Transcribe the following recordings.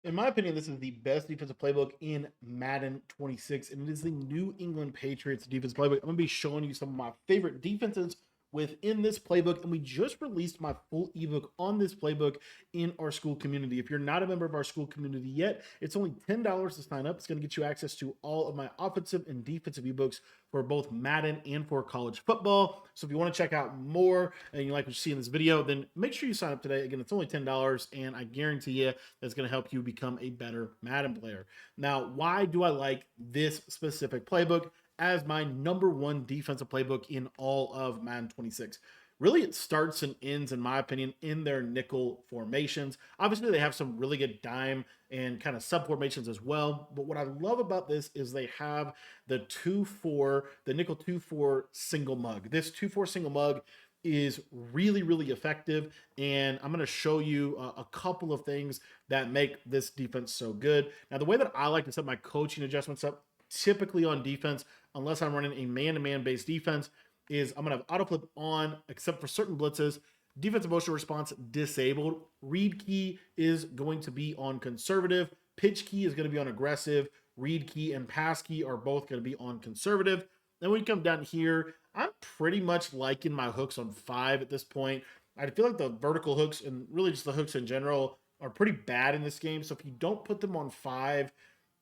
In my opinion, this is the best defensive playbook in Madden 26, and it is the New England Patriots defense playbook. I'm going to be showing you some of my favorite defenses within this playbook, and we just released my full ebook on this playbook in our school community. If you're not a member of our school community yet, it's only $10 to sign up. It's going to get you access to all of my offensive and defensive ebooks for both Madden and for college football. So if you want to check out more and you like what you see in this video, then make sure you sign up today. Again, it's only $10, and I guarantee you that's going to help you become a better Madden player. Now, why do I like this specific playbook as my number one defensive playbook in all of Madden 26? Really, it starts and ends, in my opinion, in their nickel formations. Obviously, they have some really good dime and kind of sub formations as well. But what I love about this is they have the 2-4, the nickel 2-4 single mug. This 2-4 single mug is really, really effective. And I'm going to show you a couple of things that make this defense so good. Now, the way that I like to set my coaching adjustments up, typically on defense, unless I'm running a man-to-man based defense, is I'm going to have auto flip on, except for certain blitzes. Defensive motion response disabled. Read key is going to be on conservative. Pitch key is going to be on aggressive. Read key and pass key are both going to be on conservative. Then when you come down here, I'm pretty much liking my hooks on 5 at this point. I feel like the vertical hooks and really just the hooks in general are pretty bad in this game. So if you don't put them on 5,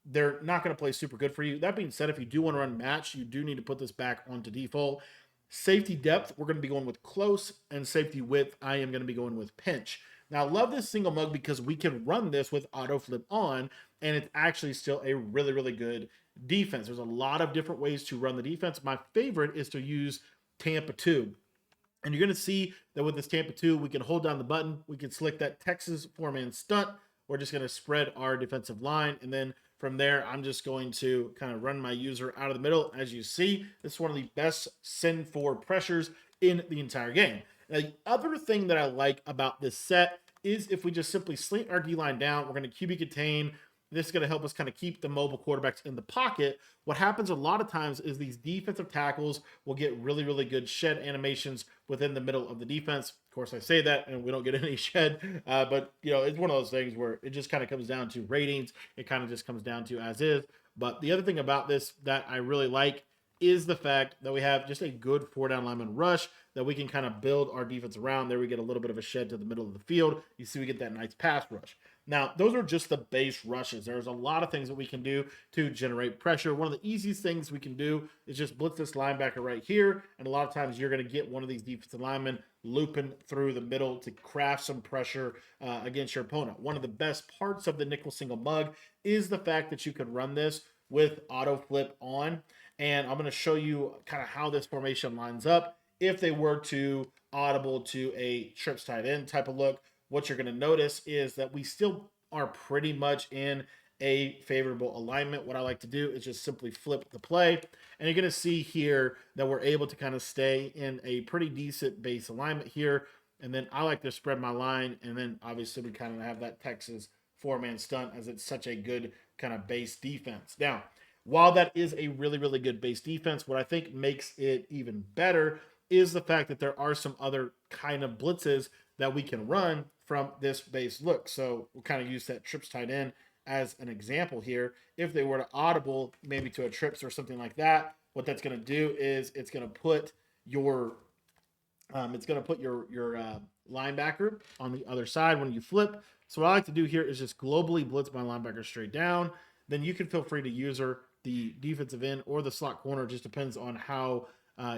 they're not going to play super good for you. That being said, if you do want to run match, you do need to put this back onto default. Safety depth, we're going to be going with close, and safety width, I am going to be going with pinch. Now, I love this single mug because we can run this with auto flip on, and it's actually still a really, really good defense. There's a lot of different ways to run the defense. My favorite is to use Tampa 2. And you're going to see that with this Tampa 2, we can hold down the button. We can select that Texas 4-man stunt. We're just going to spread our defensive line, and then from there, I'm just going to kind of run my user out of the middle. As you see, this is one of the best send forward pressures in the entire game. Now, the other thing that I like about this set is if we just simply slant our D-line down, we're going to QB contain. This is going to help us kind of keep the mobile quarterbacks in the pocket. What happens a lot of times is these defensive tackles will get really, really good shed animations within the middle of the defense. Of course, I say that and we don't get any shed, but it's one of those things where it just kind of comes down to ratings. It kind of just comes down to as is. But the other thing about this that I really like is the fact that we have just a good 4-down lineman rush that we can kind of build our defense around. There we get a little bit of a shed to the middle of the field. You see we get that nice pass rush. Now, those are just the base rushes. There's a lot of things that we can do to generate pressure. One of the easiest things we can do is just blitz this linebacker right here. And a lot of times you're going to get one of these defensive linemen looping through the middle to craft some pressure against your opponent. One of the best parts of the nickel single mug is the fact that you can run this with auto flip on. And I'm going to show you kind of how this formation lines up. If they were to audible to a trips tight end type of look, what you're going to notice is that we still are pretty much in a favorable alignment. What I like to do is just simply flip the play. And you're going to see here that we're able to kind of stay in a pretty decent base alignment here. And then I like to spread my line. And then obviously we kind of have that Texas 4-man stunt as it's such a good kind of base defense. Now, while that is a really, really good base defense, what I think makes it even better is the fact that there are some other kind of blitzes that we can run from this base look. So we'll kind of use that trips tight end as an example here. If they were to audible maybe to a trips or something like that, what that's going to do is it's going to put your linebacker on the other side when you flip. So what I like to do here is just globally blitz my linebacker straight down. Then you can feel free to user the defensive end or the slot corner. It just depends on how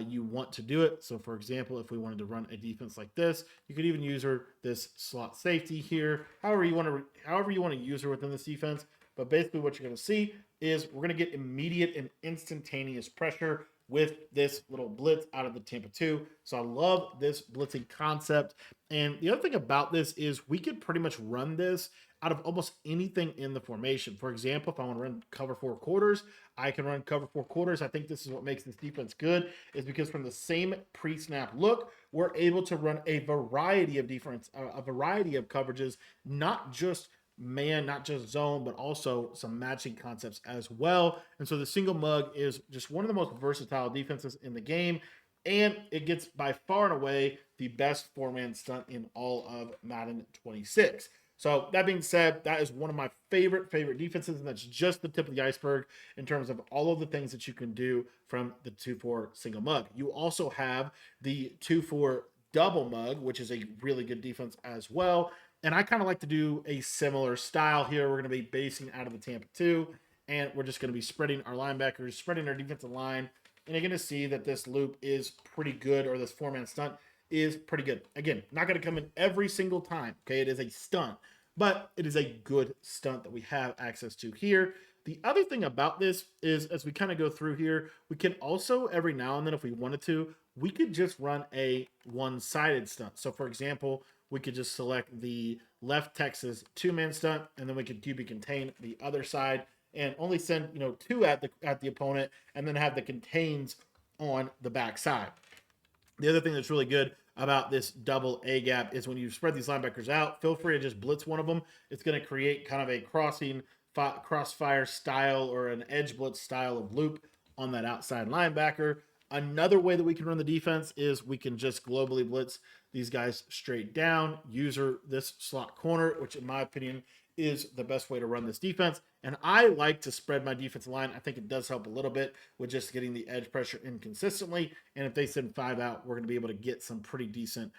you want to do it. So for example, if we wanted to run a defense like this, you could even use this slot safety here, however you want to use her within this defense. But basically what you're going to see is we're going to get immediate and instantaneous pressure with this little blitz out of the Tampa 2. So I love this blitzing concept. And the other thing about this is we could pretty much run this out of almost anything in the formation. For example, if I want to run cover 4 quarters, I can run cover 4 quarters. I think this is what makes this defense good, is because from the same pre-snap look, we're able to run a variety of coverages, not just man, not just zone, but also some matching concepts as well. And so the single mug is just one of the most versatile defenses in the game. And it gets by far and away the best 4-man stunt in all of Madden 26. So that being said, that is one of my favorite defenses, and that's just the tip of the iceberg in terms of all of the things that you can do from the 2-4 single mug. You also have the 2-4 double mug, which is a really good defense as well. And I kind of like to do a similar style here. We're going to be basing out of the Tampa 2, and we're just going to be spreading our linebackers, spreading our defensive line. And you're going to see that this loop is pretty good, or this 4-man stunt is pretty good. Again, not going to come in every single time. Okay, it is a stunt, but it is a good stunt that we have access to here. The other thing about this is, as we kind of go through here, we can also every now and then, if we wanted to, we could just run a one-sided stunt. So for example, we could just select the left Texas 2-man stunt, and then we could QB contain the other side and only send, 2 at the opponent, and then have the contains on the back side. The other thing that's really good about this double A gap is when you spread these linebackers out, feel free to just blitz one of them. It's going to create kind of a crossfire style or an edge blitz style of loop on that outside linebacker. Another way that we can run the defense is we can just globally blitz these guys straight down, user this slot corner, which in my opinion is the best way to run this defense. And I like to spread my defensive line. I think it does help a little bit with just getting the edge pressure in consistently. And if they send 5 out, we're going to be able to get some pretty decent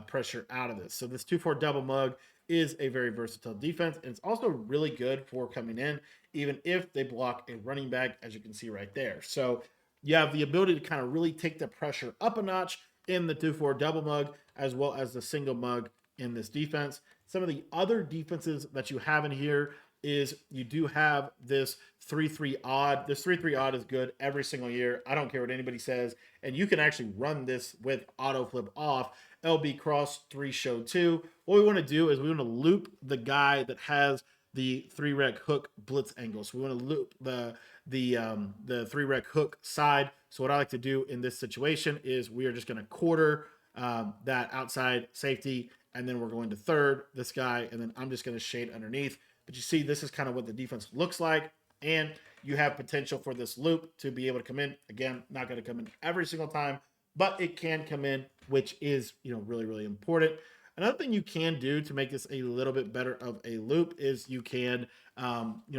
pressure out of this. So this 2-4 double mug is a very versatile defense. And it's also really good for coming in, even if they block a running back, as you can see right there. So you have the ability to kind of really take the pressure up a notch in the 2-4 double mug, as well as the single mug in this defense. Some of the other defenses that you have in here is you do have this 3-3 odd. This 3-3 odd is good every single year. I don't care what anybody says. And you can actually run this with auto flip off. LB cross 3 show 2. What we want to do is we want to loop the guy that has the 3-rec hook blitz angle. So we want to loop the 3-rec hook side. So what I like to do in this situation is we are just going to quarter that outside safety, and then we're going to third this guy, and then I'm just going to shade underneath. But you see, this is kind of what the defense looks like, and you have potential for this loop to be able to come in. Again, not going to come in every single time, but it can come in, which is, really, really important. Another thing you can do to make this a little bit better of a loop is you can,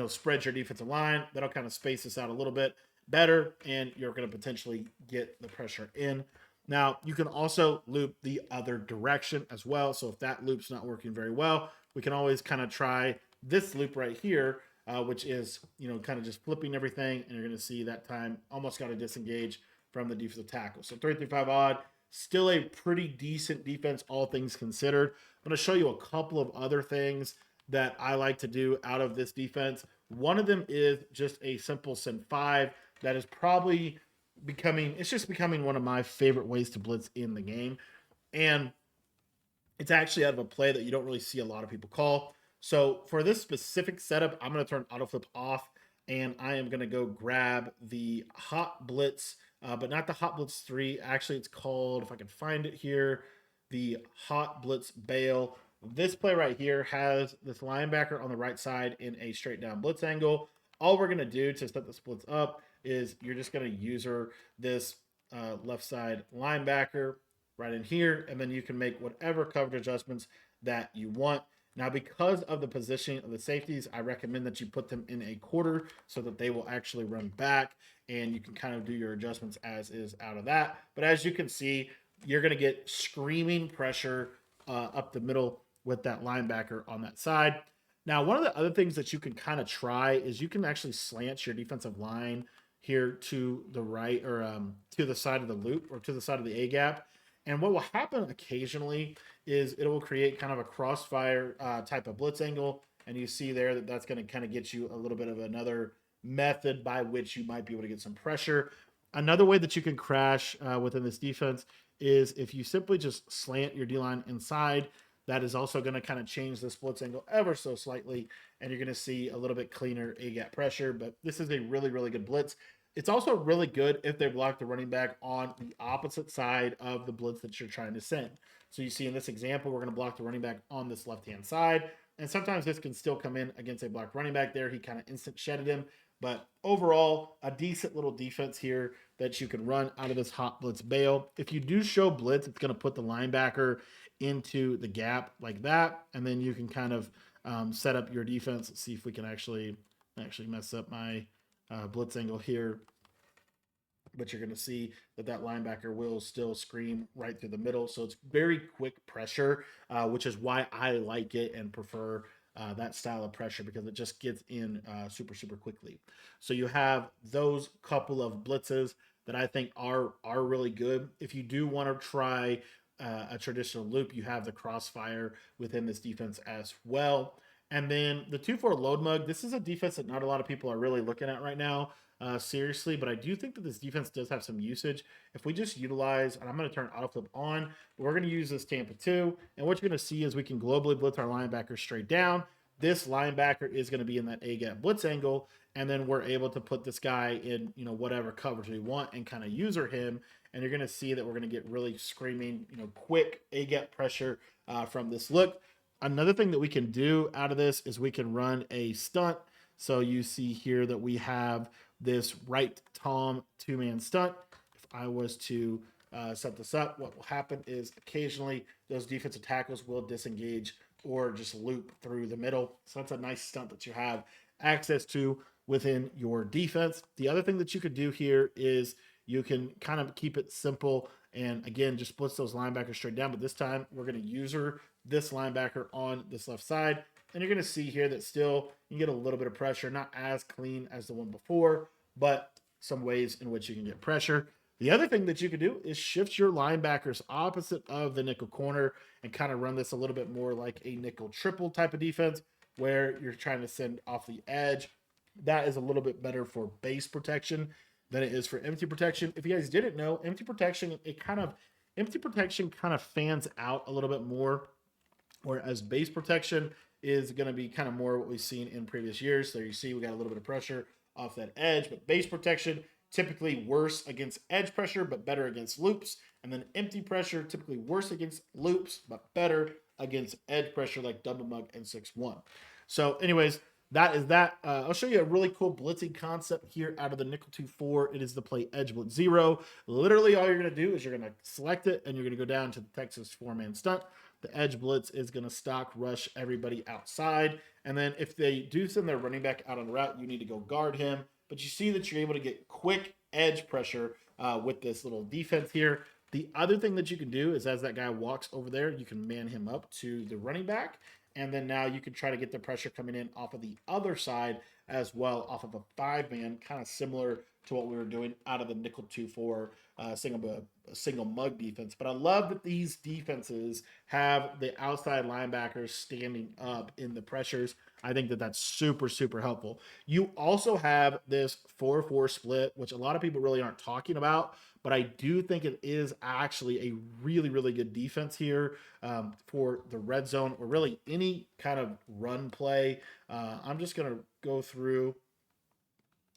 spread your defensive line. That'll kind of space this out a little bit better, and you're going to potentially get the pressure in. Now, you can also loop the other direction as well. So if that loop's not working very well, we can always kind of try this loop right here, which is, kind of just flipping everything. And you're going to see that time almost got to disengage from the defensive tackle. So 3-5 odd, still a pretty decent defense, all things considered. I'm going to show you a couple of other things that I like to do out of this defense. One of them is just a simple send 5 that is probably becoming one of my favorite ways to blitz in the game. And it's actually out of a play that you don't really see a lot of people call. So for this specific setup, I'm going to turn autoflip off, and I am going to go grab the hot blitz, but not the hot blitz 3. Actually, it's called, if I can find it here, the hot blitz bale. This play right here has this linebacker on the right side in a straight down blitz angle. All we're going to do to set the splits up is you're just going to user this left side linebacker right in here, and then you can make whatever coverage adjustments that you want. Now, because of the positioning of the safeties, I recommend that you put them in a quarter so that they will actually run back, and you can kind of do your adjustments as is out of that. But as you can see, you're going to get screaming pressure up the middle with that linebacker on that side. Now, one of the other things that you can kind of try is you can actually slant your defensive line here to the right, or to the side of the loop, or to the side of the A gap. And what will happen occasionally is it will create kind of a crossfire type of blitz angle. And you see there that that's going to kind of get you a little bit of another method by which you might be able to get some pressure. Another way that you can crash within this defense is if you simply just slant your D-line inside. That is also going to kind of change the splits angle ever so slightly, and you're going to see a little bit cleaner A-gap pressure, but this is a really, really good blitz. It's also really good if they block the running back on the opposite side of the blitz that you're trying to send. So you see in this example, we're going to block the running back on this left-hand side, and sometimes this can still come in against a blocked running back there. He kind of instant shedded him, but overall, a decent little defense here that you can run out of this hot blitz bale. If you do show blitz, it's going to put the linebacker into the gap like that, and then you can kind of set up your defense. Let's see if we can actually mess up my blitz angle here. But you're going to see that that linebacker will still scream right through the middle. So it's very quick pressure, which is why I like it and prefer that style of pressure, because it just gets in super, super quickly. So you have those couple of blitzes that I think are really good. If you do want to try a traditional loop, you have the crossfire within this defense as well. And then the 2-4 load mug. This is a defense that not a lot of people are really looking at right now, seriously, but I do think that this defense does have some usage. If we just utilize, and I'm going to turn autoflip on, we're going to use this Tampa 2, and what you're going to see is we can globally blitz our linebacker straight down. This linebacker is going to be in that A-gap blitz angle, and then we're able to put this guy in, whatever coverage we want and kind of user him, and you're going to see that we're going to get really screaming, quick A-gap pressure from this look. Another thing that we can do out of this is we can run a stunt. So you see here that we have this right Tom 2-man stunt. If I was to set this up, what will happen is occasionally those defensive tackles will disengage or just loop through the middle. So that's a nice stunt that you have access to within your defense. The other thing that you could do here is you can kind of keep it simple and, again, just blitz those linebackers straight down. But this time we're going to user this linebacker on this left side. And you're going to see here that still you get a little bit of pressure, not as clean as the one before, but some ways in which you can get pressure. The other thing that you can do is shift your linebackers opposite of the nickel corner and kind of run this a little bit more like a nickel triple type of defense where you're trying to send off the edge. That is a little bit better for base protection than it is for empty protection. If you guys didn't know, empty protection kind of fans out a little bit more, whereas base protection is going to be kind of more what we've seen in previous years. So you see we got a little bit of pressure off that edge, but base protection typically worse against edge pressure, but better against loops. And then empty pressure typically worse against loops, but better against edge pressure like double mug and 6-1. So anyways, that is that. I'll show you a really cool blitzing concept here out of the nickel 2-4. It is the play edge blitz 0. Literally all you're going to do is you're going to select it and you're going to go down to the Texas 4-man stunt. The edge blitz is going to stock rush everybody outside. And then if they do send their running back out on the route, you need to go guard him. But you see that you're able to get quick edge pressure with this little defense here. The other thing that you can do is as that guy walks over there, you can man him up to the running back. And then now you can try to get the pressure coming in off of the other side as well, off of a 5-man, kind of similar to what we were doing out of the nickel 2-4 single mug defense. But I love that these defenses have the outside linebackers standing up in the pressures. I think that that's super, super helpful. You also have this 4-4 split, which a lot of people really aren't talking about, but I do think it is actually a really, really good defense here for the red zone or really any kind of run play. I'm just going to go through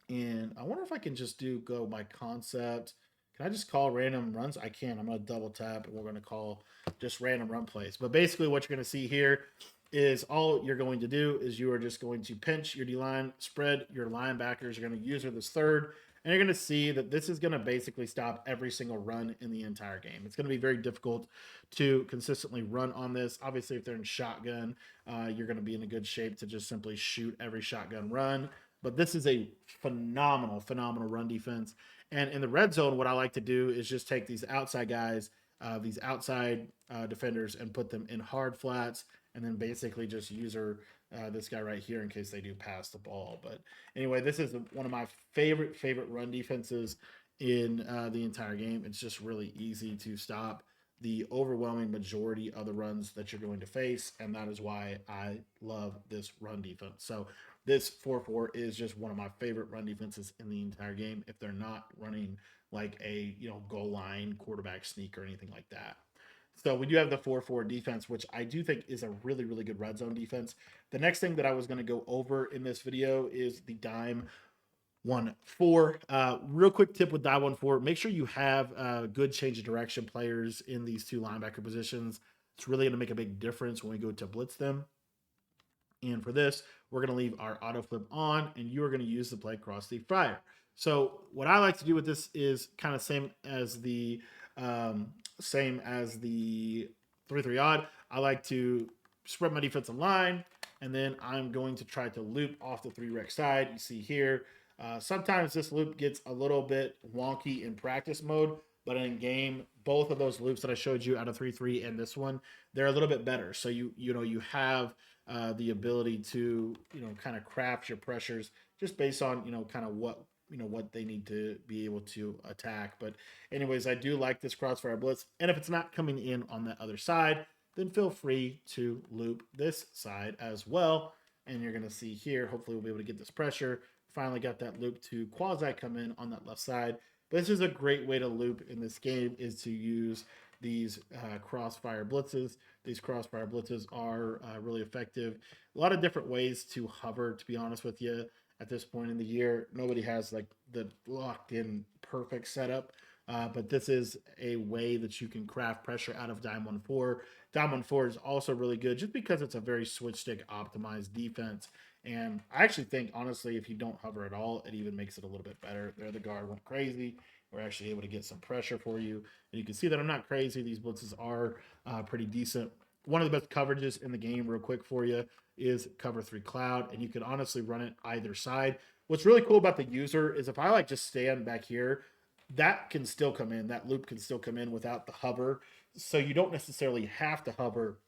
and I wonder if I can just go by concept. Can I just call random runs? I can. I'm going to double tap and we're going to call just random run plays. But basically what you're going to see here is all you're going to do is you are just going to pinch your D-line, spread your linebackers. You're going to user this third, and you're going to see that this is going to basically stop every single run in the entire game. It's going to be very difficult to consistently run on this. Obviously, if they're in shotgun, you're going to be in a good shape to just simply shoot every shotgun run. But this is a phenomenal, phenomenal run defense. And in the red zone, what I like to do is just take these outside guys, these outside defenders, and put them in hard flats, and then basically just user this guy right here in case they do pass the ball. But anyway, this is one of my favorite run defenses in the entire game. It's just really easy to stop the overwhelming majority of the runs that you're going to face, and that is why I love this run defense. So this 4-4 is just one of my favorite run defenses in the entire game if they're not running like a goal line quarterback sneak or anything like that. So we do have the 4-4 defense, which I do think is a really, really good red zone defense. The next thing that I was going to go over in this video is the dime 1-4. Real quick tip with dime 1-4, make sure you have good change of direction players in these two linebacker positions. It's really going to make a big difference when we go to blitz them. And for this, we're going to leave our auto flip on, and you are going to use the play cross the fire. So what I like to do with this is kind of same as the 3-3 odd. I like to spread my defensive line, and then I'm going to try to loop off the 3-rec side. You see here, sometimes this loop gets a little bit wonky in practice mode, but in game, both of those loops that I showed you out of 3-3 and this one, they're a little bit better. So you have the ability to kind of craft your pressures just based on kind of what they need to be able to attack. But anyways, I do like this crossfire blitz, and if it's not coming in on that other side, then feel free to loop this side as well. And you're going to see here, hopefully we'll be able to get this pressure. Finally got that loop to quasi come in on that left side. But this is a great way to loop in this game, is to use these crossfire blitzes. These crossfire blitzes are really effective. A lot of different ways to hover, to be honest with you. At this point in the year, nobody has like the locked in perfect setup. But this is a way that you can craft pressure out of Dime 1-4. Dime 1-4 is also really good just because it's a very switch stick optimized defense. And I actually think, honestly, if you don't hover at all, it even makes it a little bit better. There, the guard went crazy. We're actually able to get some pressure for you. And you can see that I'm not crazy. These blitzes are pretty decent. One of the best coverages in the game, real quick for you, is cover 3 cloud. And you can honestly run it either side. What's really cool about the user is if I like just stand back here, that can still come in. That loop can still come in without the hover. So you don't necessarily have to hover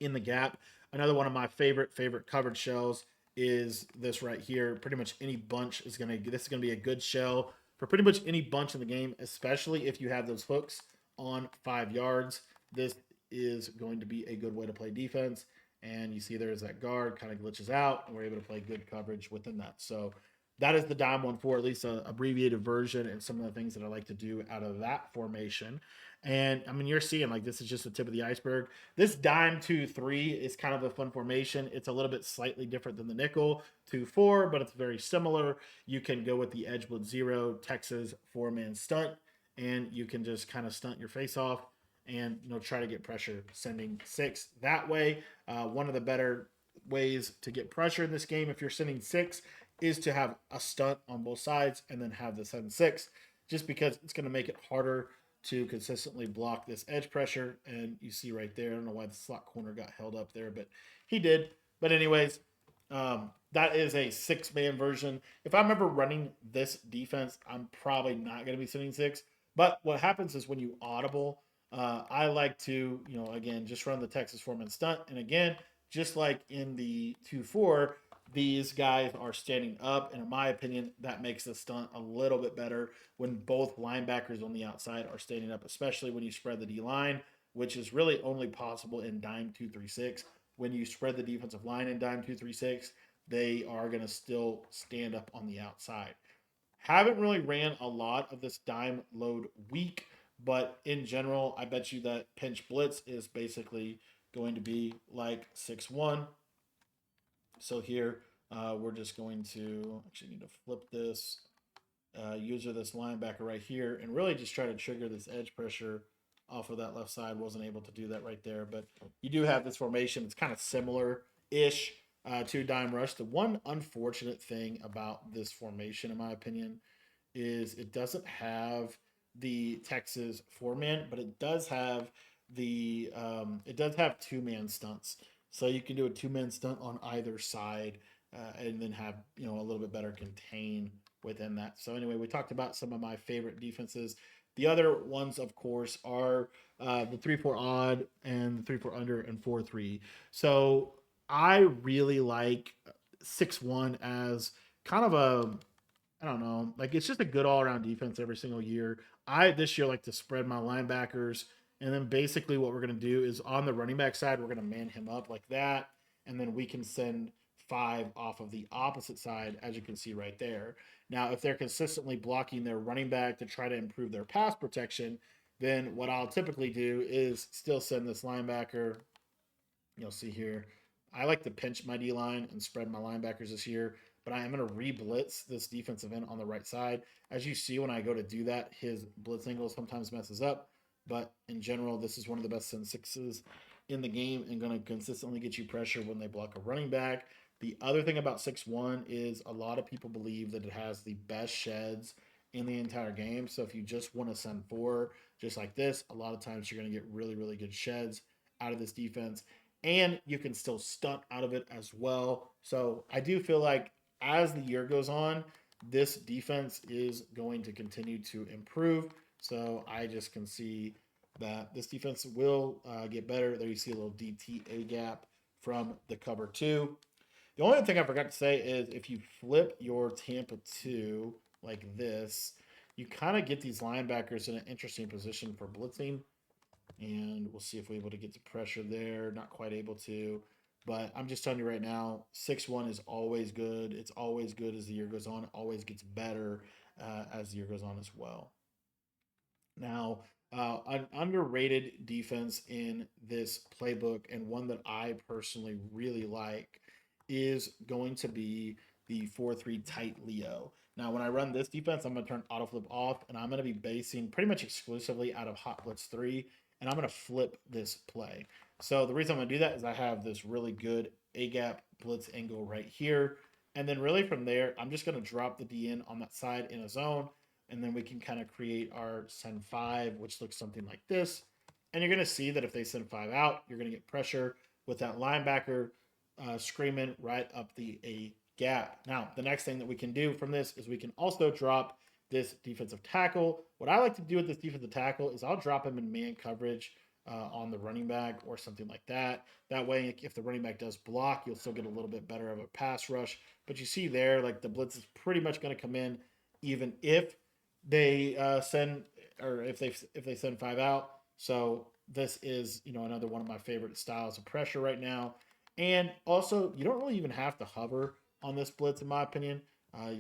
in the gap. Another one of my favorite coverage shells is this right here. Pretty much any bunch is this is gonna be a good shell for pretty much any bunch in the game, especially if you have those hooks on 5 yards. This is going to be a good way to play defense. And you see there's that guard kind of glitches out, and we're able to play good coverage within that. So that is the Dime 1-4, at least an abbreviated version, and some of the things that I like to do out of that formation. And I mean, you're seeing like this is just the tip of the iceberg. This Dime 2-3 is kind of a fun formation. It's a little bit slightly different than the nickel 2-4, but it's very similar. You can go with the edge blitz 0 Texas 4-man stunt, and you can just kind of stunt your face off and try to get pressure sending 6 that way. One of the better ways to get pressure in this game, if you're sending 6, is to have a stunt on both sides and then have the 7-6, just because it's going to make it harder to consistently block this edge pressure. And you see right there, I don't know why the slot corner got held up there, but he did. But anyways, that is a 6-man version. If I remember running this defense, I'm probably not going to be sending 6. But what happens is when you audible, I like to, again, just run the Texas Foreman stunt. And again, just like in the 2-4, these guys are standing up. And in my opinion, that makes the stunt a little bit better when both linebackers on the outside are standing up, especially when you spread the D line, which is really only possible in Dime 2-3-6. When you spread the defensive line in Dime 2-3-6, they are going to still stand up on the outside. Haven't really ran a lot of this dime load week, but in general, I bet you that pinch blitz is basically going to be like 6-1. So here, we're just going to actually need to flip this user, this linebacker right here, and really just try to trigger this edge pressure off of that left side. Wasn't able to do that right there, but you do have this formation. It's kind of similar-ish to dime rush. The one unfortunate thing about this formation, in my opinion, is it doesn't have the Texas 4-man, but it does have the 2-man stunts. So you can do a 2-man stunt on either side, and then have a little bit better contain within that. So anyway, we talked about some of my favorite defenses. The other ones, of course, are the 3-4 odd and the 3-4 under and 4-3. So I really like 6-1 as kind of a, I don't know, like it's just a good all around defense every single year. I this year like to spread my linebackers, and then basically what we're going to do is on the running back side, we're going to man him up like that, and then we can send 5 off of the opposite side, as you can see right there. Now, if they're consistently blocking their running back to try to improve their pass protection, then what I'll typically do is still send this linebacker. You'll see here, I like to pinch my D line and spread my linebackers this year, but I am going to re-blitz this defensive end on the right side. As you see, when I go to do that, his blitz angle sometimes messes up, but in general, this is one of the best send 6s in the game and going to consistently get you pressure when they block a running back. The other thing about 6-1 is a lot of people believe that it has the best sheds in the entire game. So if you just want to send 4, just like this, a lot of times you're going to get really, really good sheds out of this defense. and you can still stunt out of it as well. So I do feel like as the year goes on, this defense is going to continue to improve. So I just can see that this defense will get better. There you see a little DTA gap from the cover two. The only thing I forgot to say is if you flip your Tampa 2 like this, you kind of get these linebackers in an interesting position for blitzing. And we'll see if we're able to get the pressure there. Not quite able to. But I'm just telling you right now, 6-1 is always good. It's always good as the year goes on. It always gets better as the year goes on as well. Now, an underrated defense in this playbook, and one that I personally really like, is going to be the 4-3 tight Leo. Now, when I run this defense, I'm going to turn autoflip off, and I'm going to be basing pretty much exclusively out of Hot Blitz 3, and I'm going to flip this play. So the reason I'm going to do that is I have this really good A-gap blitz angle right here. And then really from there, I'm just going to drop the DN on that side in a zone, and then we can kind of create our send five, which looks something like this. And you're going to see that if they send five out, you're going to get pressure with that linebacker screaming right up the A gap. Now, the next thing that we can do from this is we can also drop this defensive tackle. What I like to do with this defensive tackle is I'll drop him in man coverage on the running back or something like that. That way, if the running back does block, you'll still get a little bit better of a pass rush. But you see there, like the blitz is pretty much going to come in, even if they send or if they send five out. So this is another one of my favorite styles of pressure right now. And also, you don't really even have to hover on this blitz, in my opinion.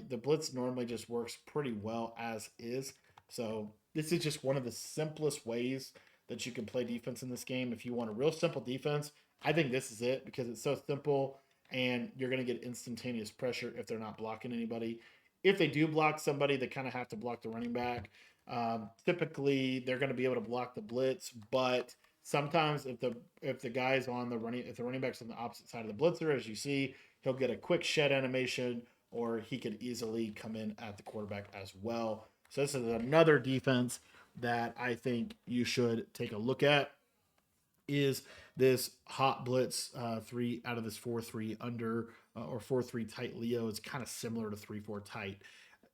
The blitz normally just works pretty well as is. So this is just one of the simplest ways that you can play defense in this game. If you want a real simple defense, I think this is it because it's so simple and you're going to get instantaneous pressure if they're not blocking anybody. If they do block somebody, they kind of have to block the running back. Typically, they're going to be able to block the blitz, but sometimes if the guy's on the running, if the running back's on the opposite side of the blitzer, as you see, he'll get a quick shed animation, or he could easily come in at the quarterback as well. So this is another defense that I think you should take a look at. Is this hot blitz 3 out of this 4-3 under or 4-3 tight Leo? It's kind of similar to 3-4 tight.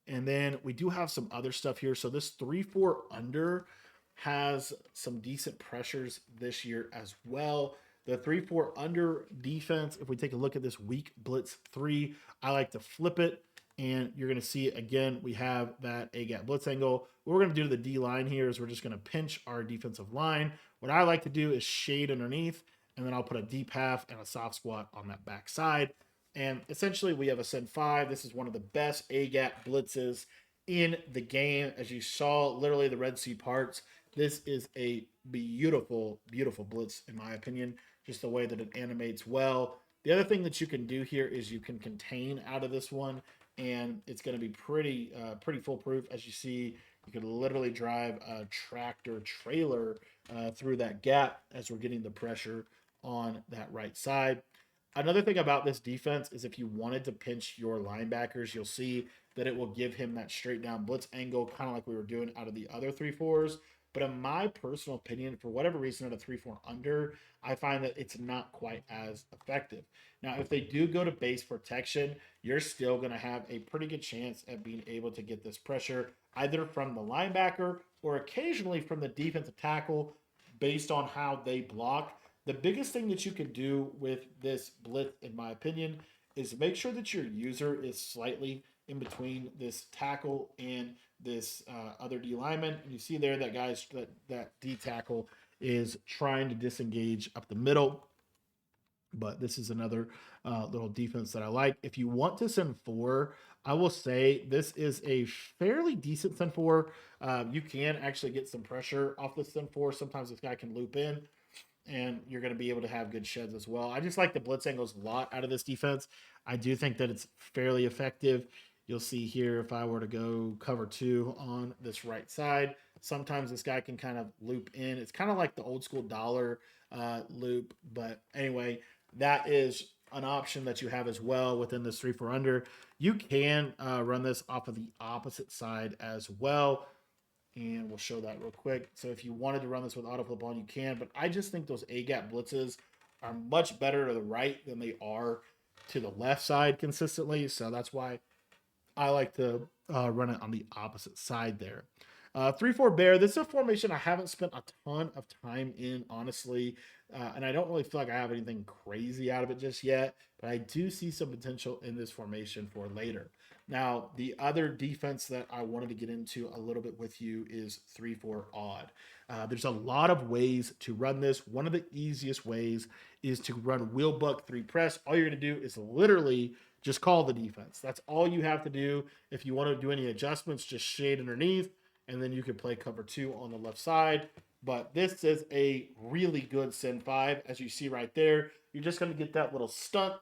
And then we do have some other stuff here. So this 3-4 under has some decent pressures this year as well. The 3-4 under defense, if we take a look at this weak blitz 3, I like to flip it. And you're going to see again, we have that A-gap blitz angle. What we're going to do to the D line here is we're just going to pinch our defensive line. What I like to do is shade underneath, and then I'll put a deep half and a soft squat on that back side. And essentially, we have a send five. This is one of the best A-gap blitzes in the game. As you saw, literally the Red Sea parts. This is a beautiful, beautiful blitz, in my opinion, just the way that it animates well. The other thing that you can do here is you can contain out of this one, and it's going to be pretty foolproof. As you see, you could literally drive a tractor trailer through that gap as we're getting the pressure on that right side. Another thing about this defense is if you wanted to pinch your linebackers, you'll see that it will give him that straight down blitz angle, kind of like we were doing out of the other 3-4s. But in my personal opinion, for whatever reason, at a 3-4 under, I find that it's not quite as effective. Now, if they do go to base protection, you're still going to have a pretty good chance at being able to get this pressure either from the linebacker or occasionally from the defensive tackle based on how they block. The biggest thing that you can do with this blitz, in my opinion, is make sure that your user is slightly in between this tackle and this other D lineman. And you see there that that D tackle is trying to disengage up the middle. But this is another little defense that I like. If you want to send four, I will say this is a fairly decent send four. You can actually get some pressure off the send four. Sometimes this guy can loop in, and you're going to be able to have good sheds as well. I just like the blitz angles a lot out of this defense. I do think that it's fairly effective. You'll see here if I were to go cover two on this right side, sometimes this guy can kind of loop in. It's kind of like the old school dollar loop. But anyway, that is an option that you have as well within this 3-4 under. You can run this off of the opposite side as well. And we'll show that real quick. So if you wanted to run this with autoflip on, you can. But I just think those A-gap blitzes are much better to the right than they are to the left side consistently. So that's why I like to run it on the opposite side there. 3-4 bear. This is a formation I haven't spent a ton of time in, honestly, and I don't really feel like I have anything crazy out of it just yet. But I do see some potential in this formation for later. Now, the other defense that I wanted to get into a little bit with you is 3-4 odd. There's a lot of ways to run this. One of the easiest ways is to run wheel buck 3 press. All you're going to do is literally just call the defense. That's all you have to do. If you want to do any adjustments, just shade underneath, and then you can play cover 2 on the left side. But this is a really good send 5. As you see right there, you're just going to get that little stunt,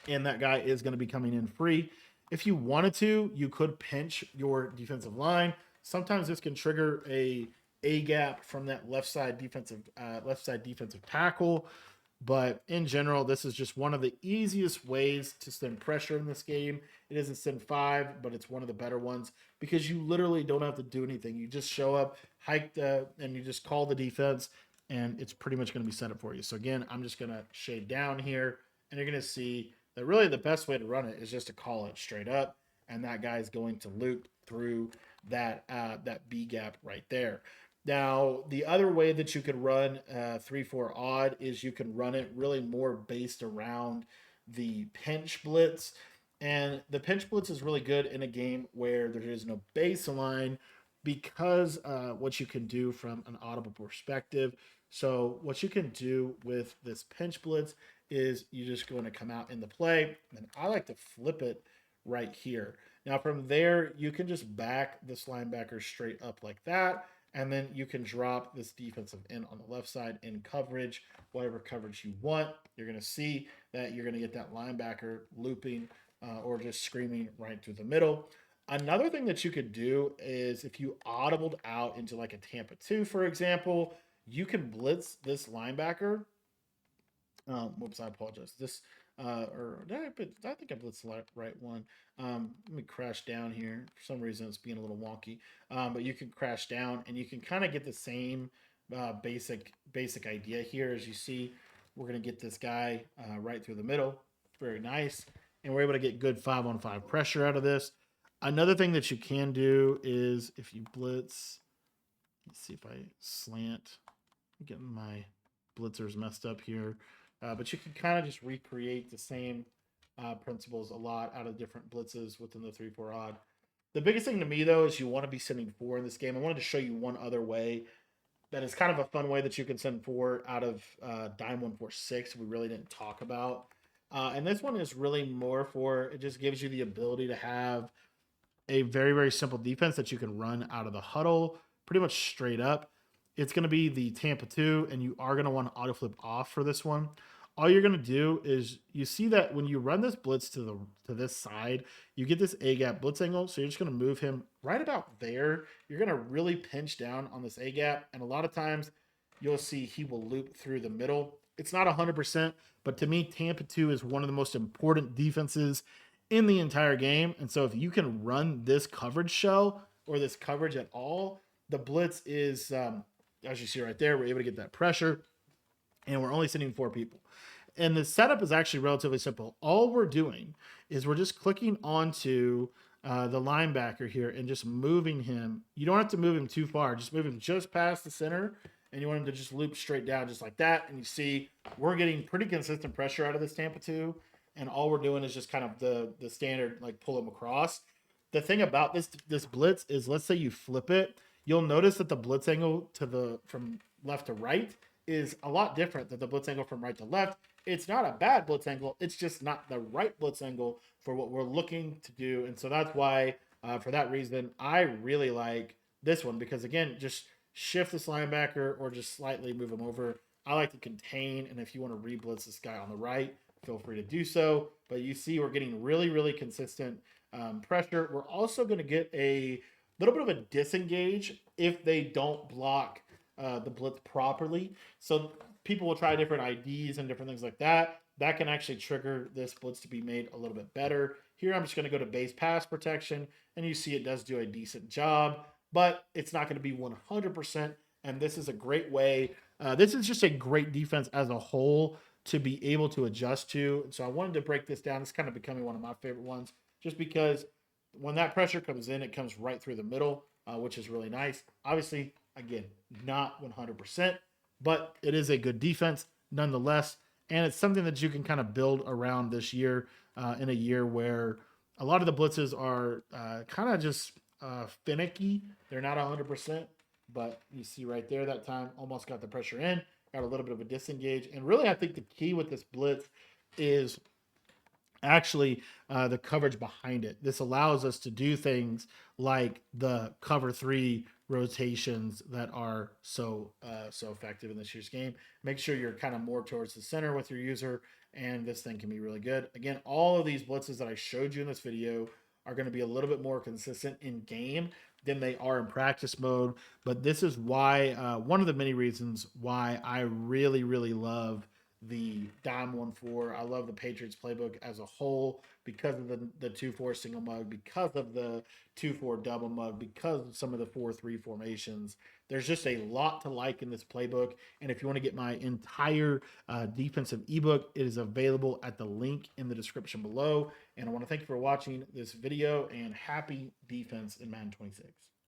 and that guy is going to be coming in free. If you wanted to, you could pinch your defensive line. Sometimes this can trigger a gap from that left side defensive tackle. But in general, this is just one of the easiest ways to send pressure in this game. It isn't send 5, but it's one of the better ones because you literally don't have to do anything. You just show up, hike and you just call the defense, and it's pretty much going to be set up for you. So again, I'm just going to shade down here, and you're going to see that really the best way to run it is just to call it straight up, and that guy's going to loop through that B gap right there. Now, the other way that you could run 3-4 odd is you can run it really more based around the pinch blitz. And the pinch blitz is really good in a game where there is no baseline because what you can do from an audible perspective. So what you can do with this pinch blitz is you're just going to come out in the play. And I like to flip it right here. Now, from there, you can just back this linebacker straight up like that. And then you can drop this defensive end on the left side in coverage, whatever coverage you want. You're going to see that you're going to get that linebacker looping or just screaming right through the middle. Another thing that you could do is if you audibled out into like a Tampa 2, for example, you can blitz this linebacker. Whoops, I apologize. I think I blitzed the right one. Let me crash down here. For some reason, it's being a little wonky. But you can crash down, and you can kind of get the same basic idea here. As you see, we're going to get this guy right through the middle. Very nice. And we're able to get good 5-on-5 pressure out of this. Another thing that you can do is if you blitz, let's see if I slant. I'm getting my blitzers messed up here. But you can kind of just recreate the same principles a lot out of different blitzes within the 3-4 odd. The biggest thing to me, though, is you want to be sending 4 in this game. I wanted to show you one other way that is kind of a fun way that you can send 4 out of dime 146 we really didn't talk about. And this one is really more for, it just gives you the ability to have a very, very simple defense that you can run out of the huddle pretty much straight up. It's going to be the Tampa 2, and you are going to want to auto flip off for this one. All you're going to do is you see that when you run this blitz to this side, you get this A gap blitz angle. So you're just going to move him right about there. You're going to really pinch down on this A gap, and a lot of times you'll see he will loop through the middle. It's not 100%, but to me, Tampa 2 is one of the most important defenses in the entire game. And so if you can run this coverage shell or this coverage at all, the blitz is, as you see right there, we're able to get that pressure, and we're only sending 4 people. And the setup is actually relatively simple. All we're doing is we're just clicking onto the linebacker here and just moving him. You don't have to move him too far. Just move him just past the center, and you want him to just loop straight down just like that. And you see we're getting pretty consistent pressure out of this Tampa 2, and all we're doing is just kind of the standard, like pull him across. The thing about this blitz is, let's say you flip it, you'll notice that the blitz angle from left to right is a lot different than the blitz angle from right to left. It's not a bad blitz angle. It's just not the right blitz angle for what we're looking to do. And so that's why, for that reason, I really like this one because, again, just shift this linebacker or just slightly move him over. I like to contain, and if you want to re-blitz this guy on the right, feel free to do so. But you see we're getting really, really consistent pressure. We're also going to get a little bit of a disengage if they don't block the blitz properly. So people will try different IDs and different things like that. That can actually trigger this blitz to be made a little bit better. Here, I'm just going to go to base pass protection, and you see it does do a decent job, but it's not going to be 100%. And this is a great way This is just a great defense as a whole to be able to adjust to. So I wanted to break this down. It's kind of becoming one of my favorite ones just because when that pressure comes in, it comes right through the middle, which is really nice. Obviously, again, not 100%, but it is a good defense nonetheless. And it's something that you can kind of build around this year in a year where a lot of the blitzes are kind of just finicky. They're not 100%, but you see right there that time almost got the pressure in, got a little bit of a disengage. And really, I think the key with this blitz is actually the coverage behind it. This allows us to do things like the cover three rotations that are so effective in this year's game. Make sure you're kind of more towards the center with your user, and this thing can be really good. Again, all of these blitzes that I showed you in this video are going to be a little bit more consistent in game than they are in practice mode. But this is why one of the many reasons why I really love the dime 1-4. I love the Patriots playbook as a whole because of the 2-4 single mug, because of the 2-4 double mug, because of some of the 4-3 formations. There's just a lot to like in this playbook. And if you want to get my entire defensive ebook, it is available at the link in the description below. And I want to thank you for watching this video, and happy defense in Madden 26.